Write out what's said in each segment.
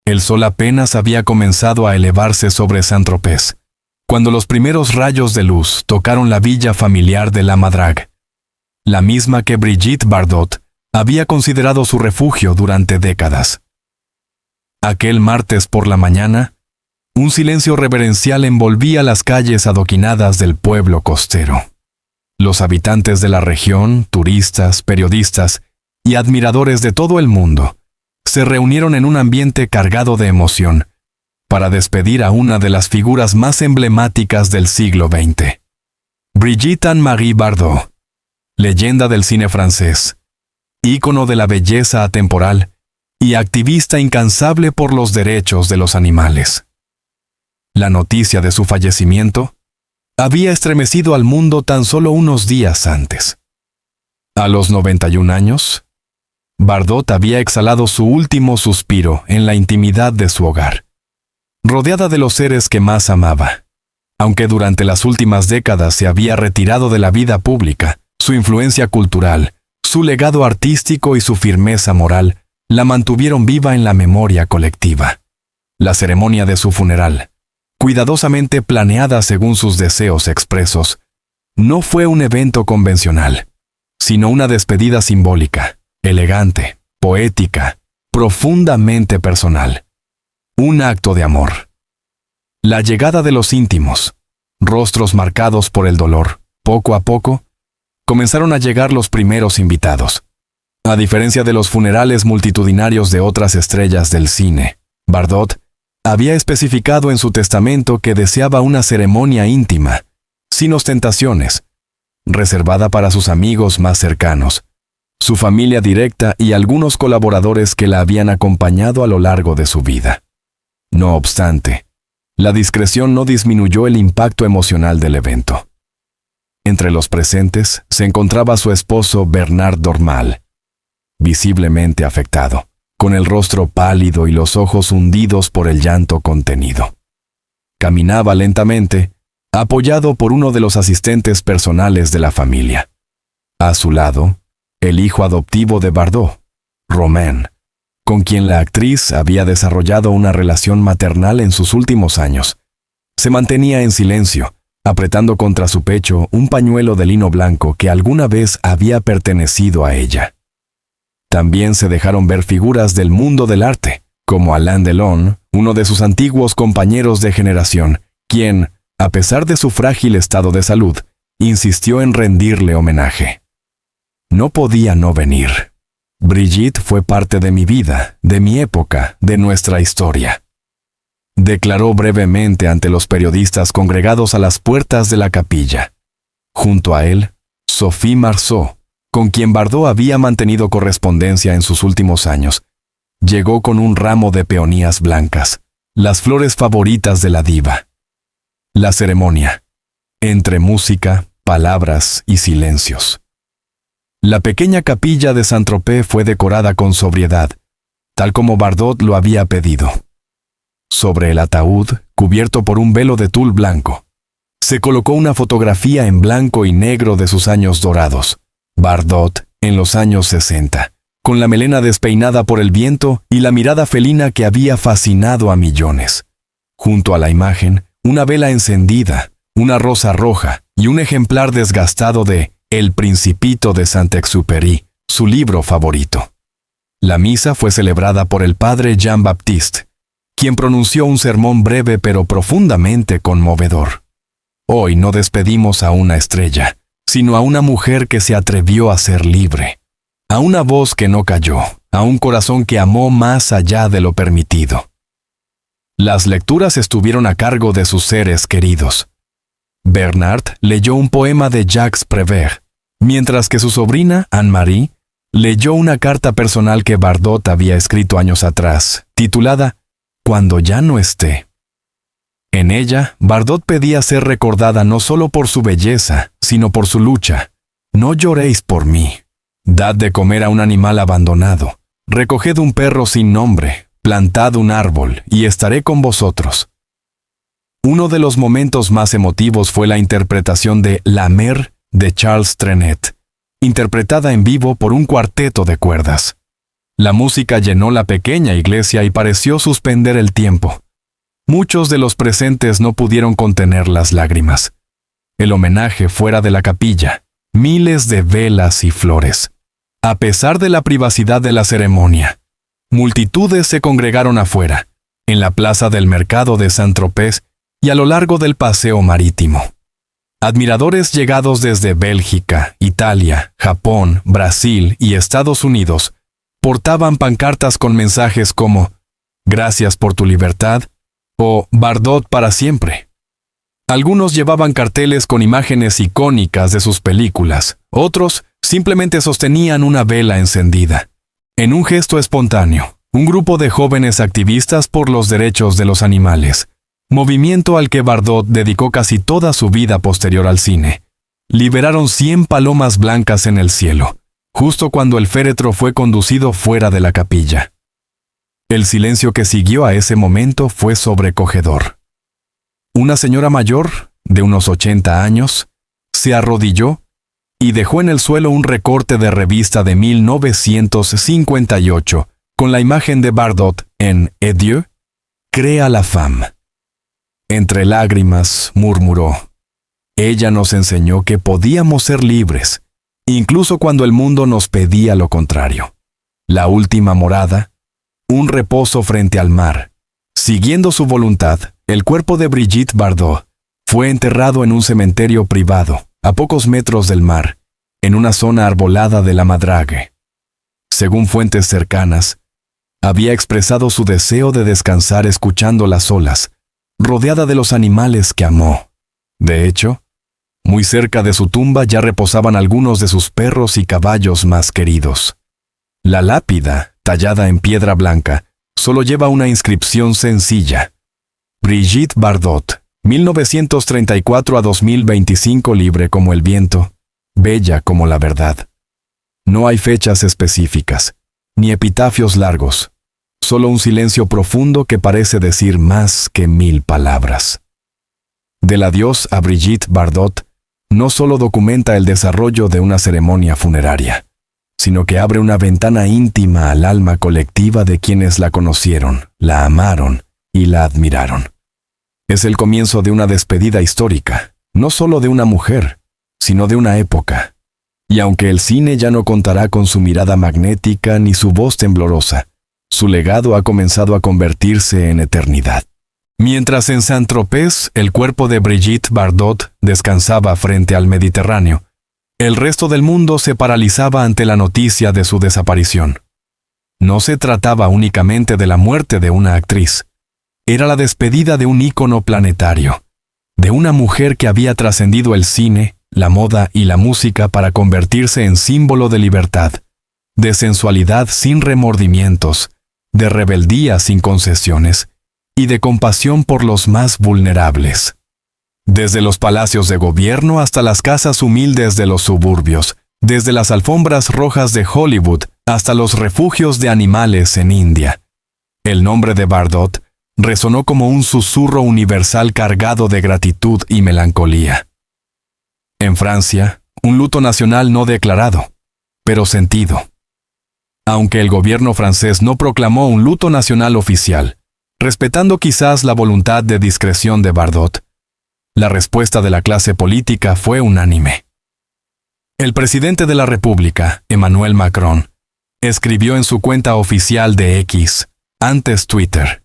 El sol apenas había comenzado a elevarse sobre Saint-Tropez, cuando los primeros rayos de luz tocaron la villa familiar de La Madrague, la misma que Brigitte Bardot había considerado su refugio durante décadas. Aquel martes por la mañana, un silencio reverencial envolvía las calles adoquinadas del pueblo costero. Los habitantes de la región, turistas, periodistas y admiradores de todo el mundo, se reunieron en un ambiente cargado de emoción para despedir a una de las figuras más emblemáticas del siglo XX. Brigitte Anne-Marie Bardot, leyenda del cine francés, ícono de la belleza atemporal y activista incansable por los derechos de los animales. La noticia de su fallecimiento había estremecido al mundo tan solo unos días antes. A los 91 años, Bardot había exhalado su último suspiro en la intimidad de su hogar, rodeada de los seres que más amaba. Aunque durante las últimas décadas se había retirado de la vida pública, su influencia cultural, su legado artístico y su firmeza moral la mantuvieron viva en la memoria colectiva. La ceremonia de su funeral, cuidadosamente planeada según sus deseos expresos, no fue un evento convencional, sino una despedida simbólica, elegante, poética, profundamente personal. Un acto de amor. La llegada de los íntimos, rostros marcados por el dolor, poco a poco, comenzaron a llegar los primeros invitados. A diferencia de los funerales multitudinarios de otras estrellas del cine, Bardot había especificado en su testamento que deseaba una ceremonia íntima, sin ostentaciones, reservada para sus amigos más cercanos, su familia directa y algunos colaboradores que la habían acompañado a lo largo de su vida. No obstante, la discreción no disminuyó el impacto emocional del evento. Entre los presentes se encontraba su esposo Bernard Dormal, visiblemente afectado, con el rostro pálido y los ojos hundidos por el llanto contenido. Caminaba lentamente, apoyado por uno de los asistentes personales de la familia. A su lado, el hijo adoptivo de Bardot, Romain, con quien la actriz había desarrollado una relación maternal en sus últimos años. Se mantenía en silencio, apretando contra su pecho un pañuelo de lino blanco que alguna vez había pertenecido a ella. También se dejaron ver figuras del mundo del arte, como Alain Delon, uno de sus antiguos compañeros de generación, quien, a pesar de su frágil estado de salud, insistió en rendirle homenaje. No podía no venir. Brigitte fue parte de mi vida, de mi época, de nuestra historia. Declaró brevemente ante los periodistas congregados a las puertas de la capilla. Junto a él, Sophie Marceau, con quien Bardot había mantenido correspondencia en sus últimos años, llegó con un ramo de peonías blancas, las flores favoritas de la diva. La ceremonia, entre música, palabras y silencios. La pequeña capilla de Saint-Tropez fue decorada con sobriedad, tal como Bardot lo había pedido. Sobre el ataúd, cubierto por un velo de tul blanco, se colocó una fotografía en blanco y negro de sus años dorados. Bardot, en los años 60, con la melena despeinada por el viento y la mirada felina que había fascinado a millones. Junto a la imagen, una vela encendida, una rosa roja y un ejemplar desgastado de El Principito de Saint-Exupéry, su libro favorito. La misa fue celebrada por el padre Jean-Baptiste, quien pronunció un sermón breve pero profundamente conmovedor. Hoy no despedimos a una estrella, sino a una mujer que se atrevió a ser libre, a una voz que no cayó, a un corazón que amó más allá de lo permitido. Las lecturas estuvieron a cargo de sus seres queridos. Bernard leyó un poema de Jacques Prévert, mientras que su sobrina, Anne-Marie, leyó una carta personal que Bardot había escrito años atrás, titulada Cuando ya no esté. En ella, Bardot pedía ser recordada no solo por su belleza, sino por su lucha. No lloréis por mí. Dad de comer a un animal abandonado. Recoged un perro sin nombre. Plantad un árbol, y estaré con vosotros. Uno de los momentos más emotivos fue la interpretación de La Mer de Charles Trenet, interpretada en vivo por un cuarteto de cuerdas. La música llenó la pequeña iglesia y pareció suspender el tiempo. Muchos de los presentes no pudieron contener las lágrimas. El homenaje fuera de la capilla, miles de velas y flores. A pesar de la privacidad de la ceremonia, multitudes se congregaron afuera, en la plaza del mercado de Saint-Tropez y a lo largo del paseo marítimo. Admiradores llegados desde Bélgica, Italia, Japón, Brasil y Estados Unidos portaban pancartas con mensajes como «Gracias por tu libertad» o «Bardot para siempre». Algunos llevaban carteles con imágenes icónicas de sus películas, otros simplemente sostenían una vela encendida. En un gesto espontáneo, un grupo de jóvenes activistas por los derechos de los animales, movimiento al que Bardot dedicó casi toda su vida posterior al cine, liberaron 100 palomas blancas en el cielo, justo cuando el féretro fue conducido fuera de la capilla. El silencio que siguió a ese momento fue sobrecogedor. Una señora mayor, de unos 80 años, se arrodilló y dejó en el suelo un recorte de revista de 1958 con la imagen de Bardot en Adieu, Crea la femme. Entre lágrimas, murmuró, «Ella nos enseñó que podíamos ser libres, incluso cuando el mundo nos pedía lo contrario. La última morada, un reposo frente al mar. Siguiendo su voluntad, el cuerpo de Brigitte Bardot fue enterrado en un cementerio privado, a pocos metros del mar, en una zona arbolada de la Madrague. Según fuentes cercanas, había expresado su deseo de descansar escuchando las olas, rodeada de los animales que amó. De hecho, muy cerca de su tumba ya reposaban algunos de sus perros y caballos más queridos. La lápida, tallada en piedra blanca, solo lleva una inscripción sencilla. Brigitte Bardot, 1934 a 2025, libre como el viento, bella como la verdad. No hay fechas específicas, ni epitafios largos, solo un silencio profundo que parece decir más que 1000 palabras. Del adiós a Brigitte Bardot no solo documenta el desarrollo de una ceremonia funeraria, sino que abre una ventana íntima al alma colectiva de quienes la conocieron, la amaron y la admiraron. Es el comienzo de una despedida histórica, no solo de una mujer, sino de una época. Y aunque el cine ya no contará con su mirada magnética ni su voz temblorosa, su legado ha comenzado a convertirse en eternidad. Mientras en Saint-Tropez el cuerpo de Brigitte Bardot descansaba frente al Mediterráneo, el resto del mundo se paralizaba ante la noticia de su desaparición. No se trataba únicamente de la muerte de una actriz. Era la despedida de un ícono planetario, de una mujer que había trascendido el cine, la moda y la música para convertirse en símbolo de libertad, de sensualidad sin remordimientos, de rebeldía sin concesiones y de compasión por los más vulnerables. Desde los palacios de gobierno hasta las casas humildes de los suburbios, desde las alfombras rojas de Hollywood hasta los refugios de animales en India. El nombre de Bardot resonó como un susurro universal cargado de gratitud y melancolía. En Francia, un luto nacional no declarado, pero sentido. Aunque el gobierno francés no proclamó un luto nacional oficial, respetando quizás la voluntad de discreción de Bardot, la respuesta de la clase política fue unánime. El presidente de la República, Emmanuel Macron, escribió en su cuenta oficial de X, antes Twitter: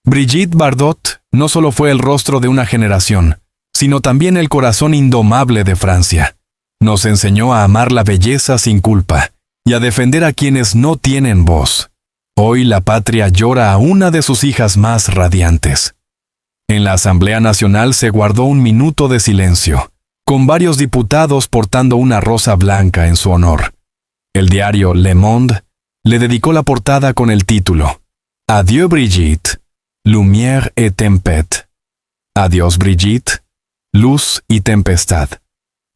Brigitte Bardot no solo fue el rostro de una generación, sino también el corazón indomable de Francia. Nos enseñó a amar la belleza sin culpa y a defender a quienes no tienen voz. Hoy la patria llora a una de sus hijas más radiantes. En la Asamblea Nacional se guardó un minuto de silencio, con varios diputados portando una rosa blanca en su honor. El diario Le Monde le dedicó la portada con el título Adieu Brigitte, Lumière et Tempête. Adiós Brigitte, Luz y Tempestad.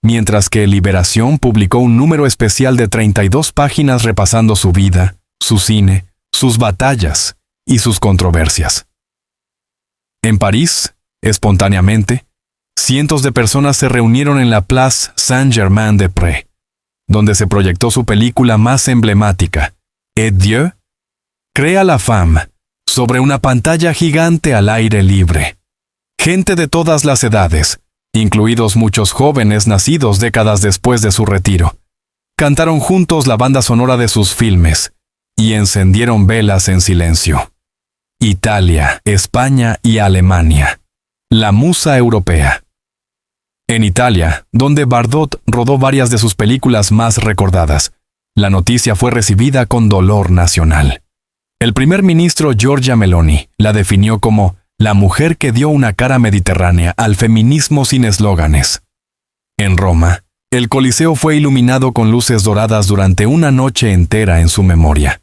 Mientras que Liberación publicó un número especial de 32 páginas repasando su vida, su cine, sus batallas y sus controversias. En París, espontáneamente, cientos de personas se reunieron en la Place Saint-Germain-des-Prés, donde se proyectó su película más emblemática, et Dieu, crea la femme sobre una pantalla gigante al aire libre. Gente de todas las edades, incluidos muchos jóvenes nacidos décadas después de su retiro, cantaron juntos la banda sonora de sus filmes y encendieron velas en silencio. Italia, España y Alemania. La musa europea. En Italia, donde Bardot rodó varias de sus películas más recordadas, la noticia fue recibida con dolor nacional. El primer ministro Giorgia Meloni la definió como la mujer que dio una cara mediterránea al feminismo sin eslóganes. En Roma, el Coliseo fue iluminado con luces doradas durante una noche entera en su memoria.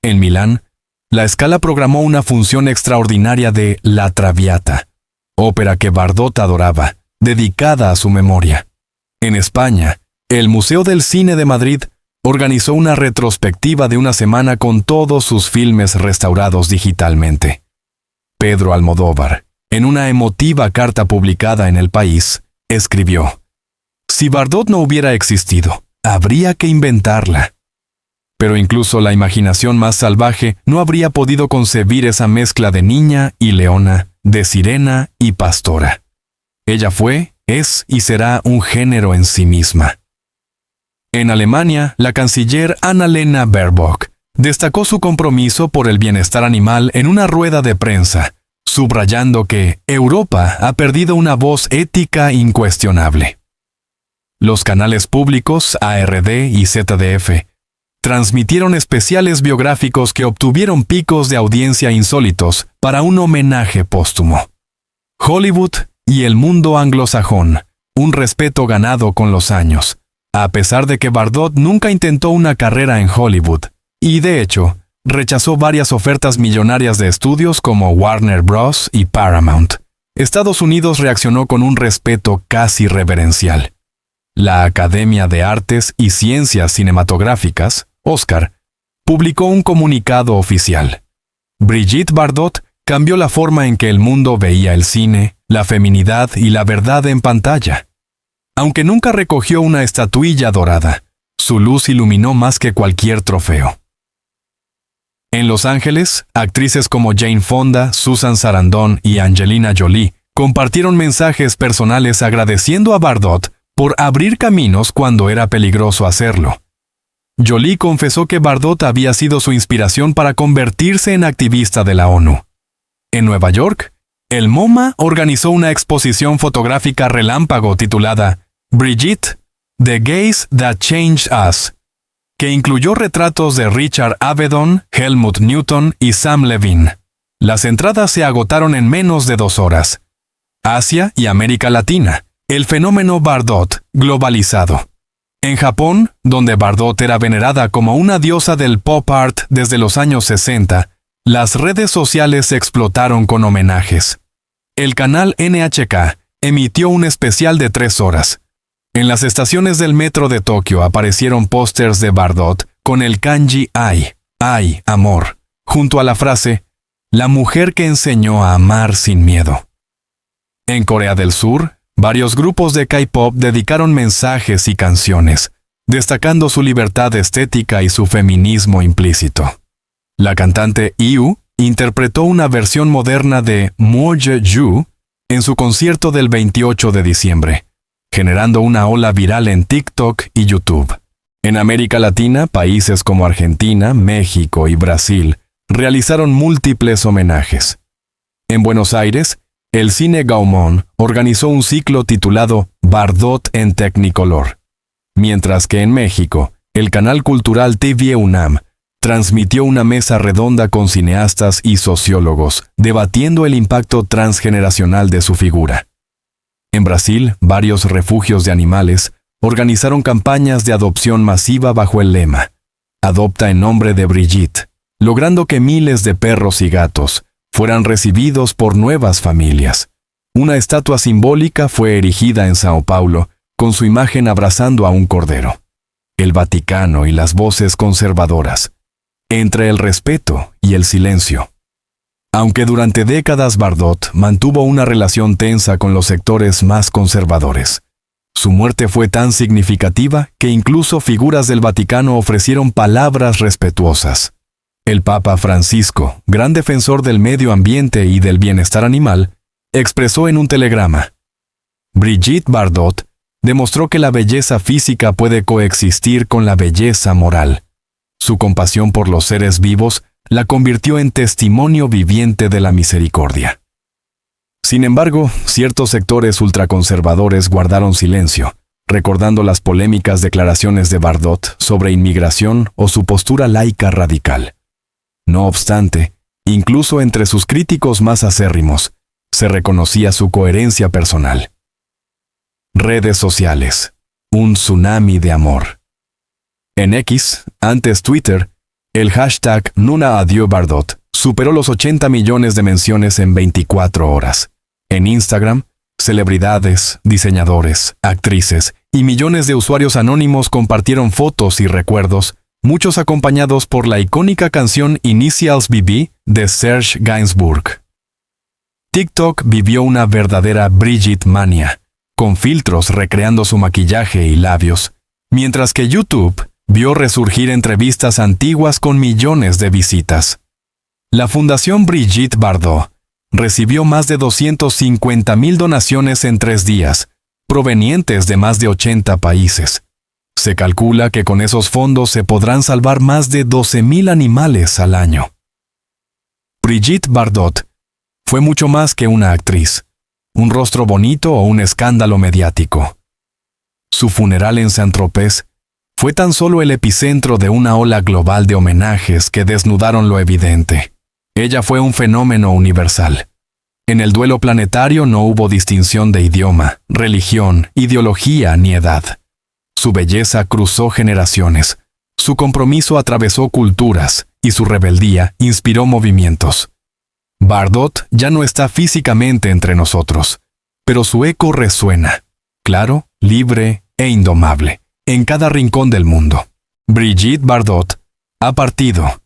En Milán, la Scala programó una función extraordinaria de La Traviata, ópera que Bardot adoraba, dedicada a su memoria. En España, el Museo del Cine de Madrid organizó una retrospectiva de una semana con todos sus filmes restaurados digitalmente. Pedro Almodóvar, en una emotiva carta publicada en El País, escribió: «Si Bardot no hubiera existido, habría que inventarla». Pero incluso la imaginación más salvaje no habría podido concebir esa mezcla de niña y leona, de sirena y pastora. Ella fue, es y será un género en sí misma. En Alemania, la canciller Annalena Baerbock destacó su compromiso por el bienestar animal en una rueda de prensa, subrayando que Europa ha perdido una voz ética incuestionable. Los canales públicos ARD y ZDF transmitieron especiales biográficos que obtuvieron picos de audiencia insólitos para un homenaje póstumo. Hollywood y el mundo anglosajón, un respeto ganado con los años, a pesar de que Bardot nunca intentó una carrera en Hollywood, y de hecho, rechazó varias ofertas millonarias de estudios como Warner Bros. Y Paramount. Estados Unidos reaccionó con un respeto casi reverencial. La Academia de Artes y Ciencias Cinematográficas, Oscar, publicó un comunicado oficial. Brigitte Bardot cambió la forma en que el mundo veía el cine, la feminidad y la verdad en pantalla. Aunque nunca recogió una estatuilla dorada, su luz iluminó más que cualquier trofeo. En Los Ángeles, actrices como Jane Fonda, Susan Sarandon y Angelina Jolie compartieron mensajes personales agradeciendo a Bardot por abrir caminos cuando era peligroso hacerlo. Jolie confesó que Bardot había sido su inspiración para convertirse en activista de la ONU. En Nueva York, el MoMA organizó una exposición fotográfica relámpago titulada Brigitte, The Gaze That Changed Us, que incluyó retratos de Richard Avedon, Helmut Newton y Sam Levine. Las entradas se agotaron en menos de 2 horas. Asia y América Latina, el fenómeno Bardot globalizado. En Japón, donde Bardot era venerada como una diosa del pop art desde los años 60, las redes sociales explotaron con homenajes. El canal NHK emitió un especial de 3 horas. En las estaciones del metro de Tokio aparecieron pósters de Bardot con el kanji ai, amor, junto a la frase, la mujer que enseñó a amar sin miedo. En Corea del Sur, varios grupos de K-pop dedicaron mensajes y canciones, destacando su libertad estética y su feminismo implícito. La cantante IU interpretó una versión moderna de Mo Je-ju en su concierto del 28 de diciembre, generando una ola viral en TikTok y YouTube. En América Latina, países como Argentina, México y Brasil realizaron múltiples homenajes. En Buenos Aires, el Cine Gaumont organizó un ciclo titulado Bardot en Technicolor, mientras que en México, el canal cultural TV UNAM transmitió una mesa redonda con cineastas y sociólogos, debatiendo el impacto transgeneracional de su figura. En Brasil, varios refugios de animales organizaron campañas de adopción masiva bajo el lema Adopta en nombre de Brigitte, logrando que miles de perros y gatos fueran recibidos por nuevas familias. Una estatua simbólica fue erigida en Sao Paulo con su imagen abrazando a un cordero. El Vaticano y las voces conservadoras, entre el respeto y el silencio. Aunque durante décadas Bardot mantuvo una relación tensa con los sectores más conservadores, Su muerte fue tan significativa que incluso figuras del Vaticano ofrecieron palabras respetuosas. El Papa Francisco, gran defensor del medio ambiente y del bienestar animal, expresó en un telegrama: Brigitte Bardot demostró que la belleza física puede coexistir con la belleza moral. Su compasión por los seres vivos la convirtió en testimonio viviente de la misericordia. Sin embargo, ciertos sectores ultraconservadores guardaron silencio, recordando las polémicas declaraciones de Bardot sobre inmigración o su postura laica radical. No obstante, incluso entre sus críticos más acérrimos, se reconocía su coherencia personal. Redes sociales. Un tsunami de amor. En X, antes Twitter, el hashtag Nuna Adieu Bardot superó los 80 millones de menciones en 24 horas. En Instagram, celebridades, diseñadores, actrices y millones de usuarios anónimos compartieron fotos y recuerdos, muchos acompañados por la icónica canción Initials BB de Serge Gainsbourg. TikTok vivió una verdadera Brigitte mania, con filtros recreando su maquillaje y labios, mientras que YouTube vio resurgir entrevistas antiguas con millones de visitas. La Fundación Brigitte Bardot recibió más de 250,000 donaciones en 3 días, provenientes de más de 80 países. Se calcula que con esos fondos se podrán salvar más de 12,000 animales al año. Brigitte Bardot fue mucho más que una actriz, un rostro bonito o un escándalo mediático. Su funeral en Saint-Tropez fue tan solo el epicentro de una ola global de homenajes que desnudaron lo evidente. Ella fue un fenómeno universal. En el duelo planetario no hubo distinción de idioma, religión, ideología ni edad. Su belleza cruzó generaciones, su compromiso atravesó culturas y su rebeldía inspiró movimientos. Bardot ya no está físicamente entre nosotros, pero su eco resuena, claro, libre e indomable, en cada rincón del mundo. Brigitte Bardot ha partido.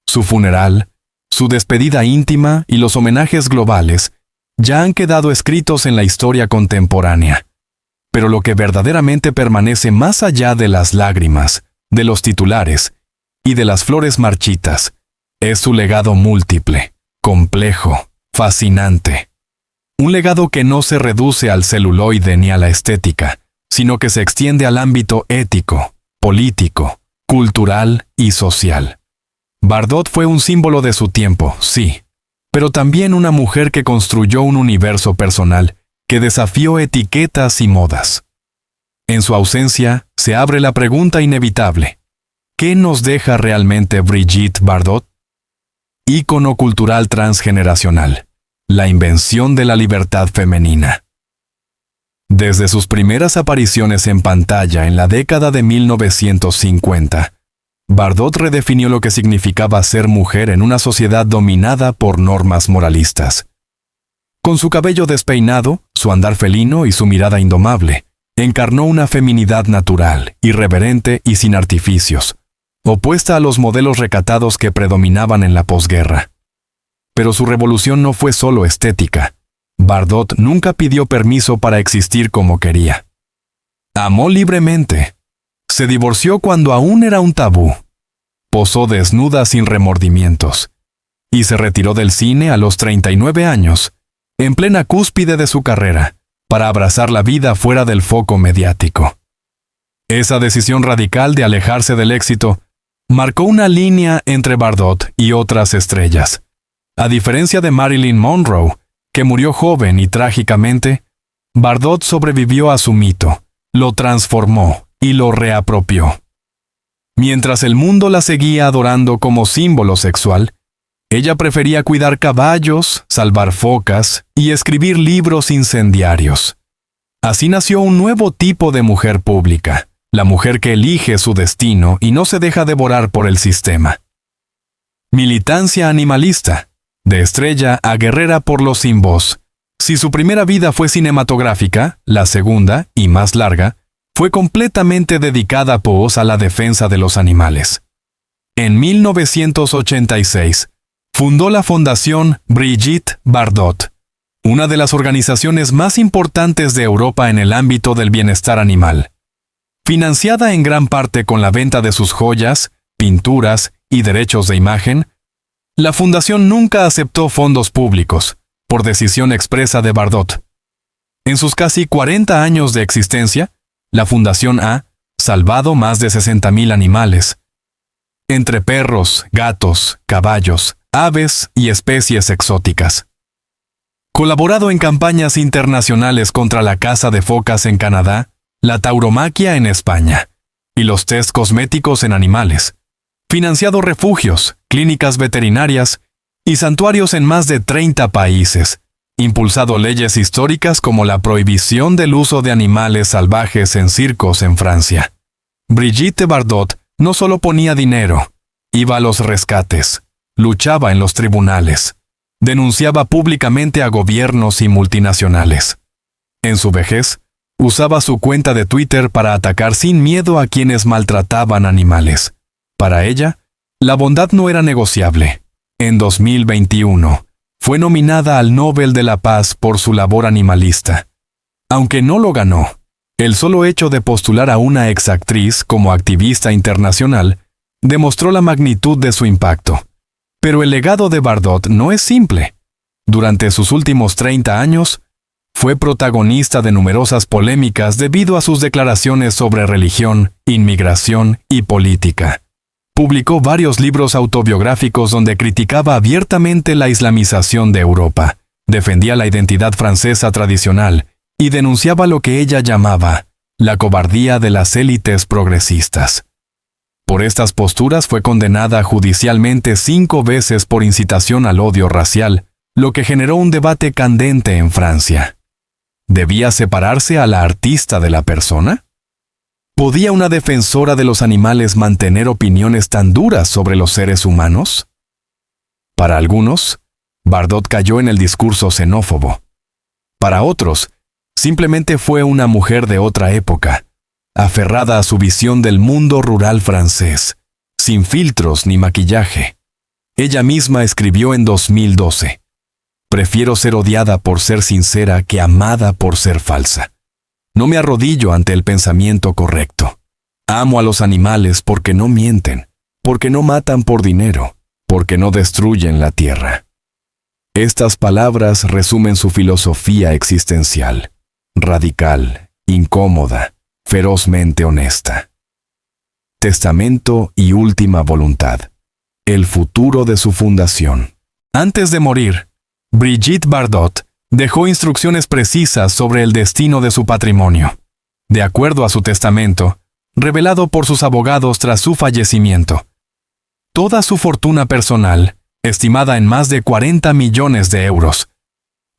Su funeral, su despedida íntima y los homenajes globales ya han quedado escritos en la historia contemporánea. Pero lo que verdaderamente permanece más allá de las lágrimas, de los titulares y de las flores marchitas, es su legado múltiple, complejo, fascinante. Un legado que no se reduce al celuloide ni a la estética, sino que se extiende al ámbito ético, político, cultural y social. Bardot fue un símbolo de su tiempo, sí, pero también una mujer que construyó un universo personal que desafió etiquetas y modas. En su ausencia, se abre la pregunta inevitable: ¿qué nos deja realmente Brigitte Bardot? Ícono cultural transgeneracional, la invención de la libertad femenina. Desde sus primeras apariciones en pantalla en la década de 1950, Bardot redefinió lo que significaba ser mujer en una sociedad dominada por normas moralistas. Con su cabello despeinado, su andar felino y su mirada indomable, encarnó una feminidad natural, irreverente y sin artificios, opuesta a los modelos recatados que predominaban en la posguerra. Pero su revolución no fue solo estética. Bardot nunca pidió permiso para existir como quería. Amó libremente. Se divorció cuando aún era un tabú. Posó desnuda sin remordimientos. Y se retiró del cine a los 39 años, en plena cúspide de su carrera, para abrazar la vida fuera del foco mediático. Esa decisión radical de alejarse del éxito marcó una línea entre Bardot y otras estrellas. A diferencia de Marilyn Monroe, que murió joven y trágicamente, Bardot sobrevivió a su mito, lo transformó y lo reapropió. Mientras el mundo la seguía adorando como símbolo sexual, ella prefería cuidar caballos, salvar focas y escribir libros incendiarios. Así nació un nuevo tipo de mujer pública, la mujer que elige su destino y no se deja devorar por el sistema. Militancia animalista, de estrella a guerrera por los sin voz. Si su primera vida fue cinematográfica, la segunda, y más larga, fue completamente dedicada a la defensa de los animales. En 1986, fundó la Fundación Brigitte Bardot, una de las organizaciones más importantes de Europa en el ámbito del bienestar animal. Financiada en gran parte con la venta de sus joyas, pinturas y derechos de imagen, la fundación nunca aceptó fondos públicos, por decisión expresa de Bardot. En sus casi 40 años de existencia, la fundación ha salvado más de 60.000 animales, entre perros, gatos, caballos, aves y especies exóticas. Colaborado en campañas internacionales contra la caza de focas en Canadá, la tauromaquia en España y los test cosméticos en animales. Financiado refugios, clínicas veterinarias y santuarios en más de 30 países. Impulsado leyes históricas como la prohibición del uso de animales salvajes en circos en Francia. Brigitte Bardot no solo ponía dinero, iba a los rescates, luchaba en los tribunales, denunciaba públicamente a gobiernos y multinacionales. En su vejez, usaba su cuenta de Twitter para atacar sin miedo a quienes maltrataban animales. Para ella, la bondad no era negociable. En 2021, fue nominada al Nobel de la Paz por su labor animalista. Aunque no lo ganó, el solo hecho de postular a una exactriz como activista internacional demostró la magnitud de su impacto. Pero el legado de Bardot no es simple. Durante sus últimos 30 años, fue protagonista de numerosas polémicas debido a sus declaraciones sobre religión, inmigración y política. Publicó varios libros autobiográficos donde criticaba abiertamente la islamización de Europa, defendía la identidad francesa tradicional y denunciaba lo que ella llamaba la cobardía de las élites progresistas. Por estas posturas fue condenada judicialmente 5 veces por incitación al odio racial, lo que generó un debate candente en Francia. ¿Debía separarse a la artista de la persona? ¿Podía una defensora de los animales mantener opiniones tan duras sobre los seres humanos? Para algunos, Bardot cayó en el discurso xenófobo. Para otros, simplemente fue una mujer de otra época, aferrada a su visión del mundo rural francés, sin filtros ni maquillaje. Ella misma escribió en 2012, «Prefiero ser odiada por ser sincera que amada por ser falsa. No me arrodillo ante el pensamiento correcto. Amo a los animales porque no mienten, porque no matan por dinero, porque no destruyen la tierra». Estas palabras resumen su filosofía existencial, radical, incómoda, ferozmente honesta. Testamento y última voluntad. El futuro de su fundación. Antes de morir, Brigitte Bardot dejó instrucciones precisas sobre el destino de su patrimonio, de acuerdo a su testamento, revelado por sus abogados tras su fallecimiento. Toda su fortuna personal, estimada en más de 40 millones de euros,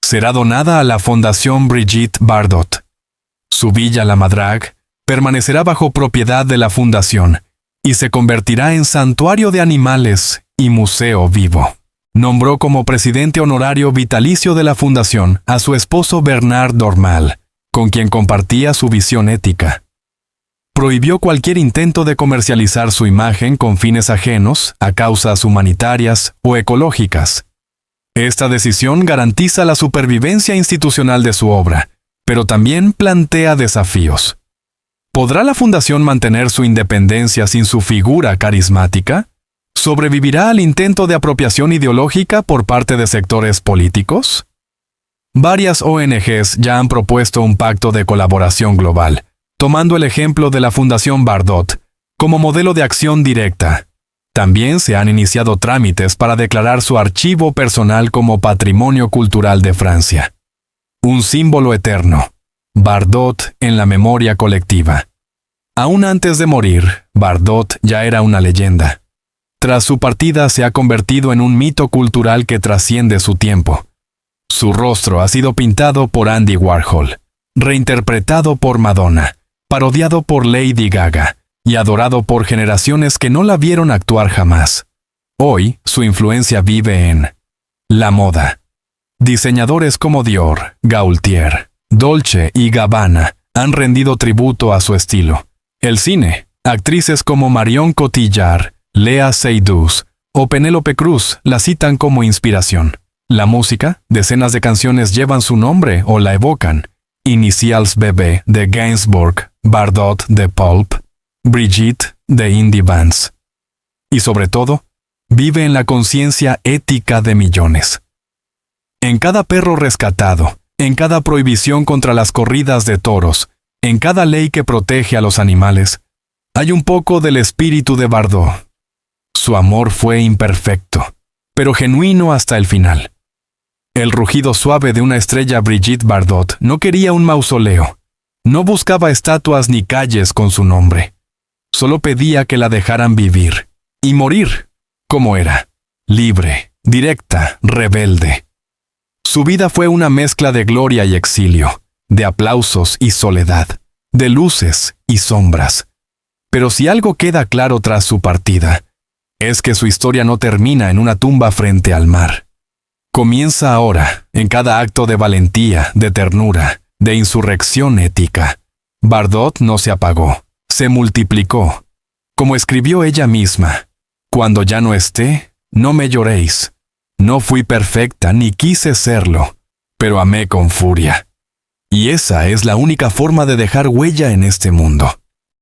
será donada a la Fundación Brigitte Bardot. Su villa La Madrague permanecerá bajo propiedad de la fundación y se convertirá en santuario de animales y museo vivo. Nombró como presidente honorario vitalicio de la fundación a su esposo Bernard Dormal, con quien compartía su visión ética. Prohibió cualquier intento de comercializar su imagen con fines ajenos a causas humanitarias o ecológicas. Esta decisión garantiza la supervivencia institucional de su obra, pero también plantea desafíos. ¿Podrá la fundación mantener su independencia sin su figura carismática? ¿Sobrevivirá al intento de apropiación ideológica por parte de sectores políticos? Varias ONGs ya han propuesto un pacto de colaboración global, tomando el ejemplo de la Fundación Bardot como modelo de acción directa. También se han iniciado trámites para declarar su archivo personal como Patrimonio Cultural de Francia. Un símbolo eterno. Bardot en la memoria colectiva. Aún antes de morir, Bardot ya era una leyenda. Tras su partida se ha convertido en un mito cultural que trasciende su tiempo. Su rostro ha sido pintado por Andy Warhol, reinterpretado por Madonna, parodiado por Lady Gaga y adorado por generaciones que no la vieron actuar jamás. Hoy, su influencia vive en la moda. Diseñadores como Dior, Gaultier, Dolce y Gabbana han rendido tributo a su estilo. El cine, actrices como Marion Cotillard, Léa Seydoux o Penélope Cruz la citan como inspiración. La música, decenas de canciones llevan su nombre o la evocan. Initials BB de Gainsbourg, Bardot de Pulp, Brigitte de Indie Bands. Y sobre todo, vive en la conciencia ética de millones. En cada perro rescatado, en cada prohibición contra las corridas de toros, en cada ley que protege a los animales, hay un poco del espíritu de Bardot. Su amor fue imperfecto, pero genuino hasta el final. El rugido suave de una estrella Brigitte Bardot no quería un mausoleo. No buscaba estatuas ni calles con su nombre. Solo pedía que la dejaran vivir y morir, como era, libre, directa, rebelde. Su vida fue una mezcla de gloria y exilio, de aplausos y soledad, de luces y sombras. Pero si algo queda claro tras su partida, es que su historia no termina en una tumba frente al mar. Comienza ahora, en cada acto de valentía, de ternura, de insurrección ética. Bardot no se apagó, se multiplicó. Como escribió ella misma, «Cuando ya no esté, no me lloréis. No fui perfecta ni quise serlo, pero amé con furia». Y esa es la única forma de dejar huella en este mundo.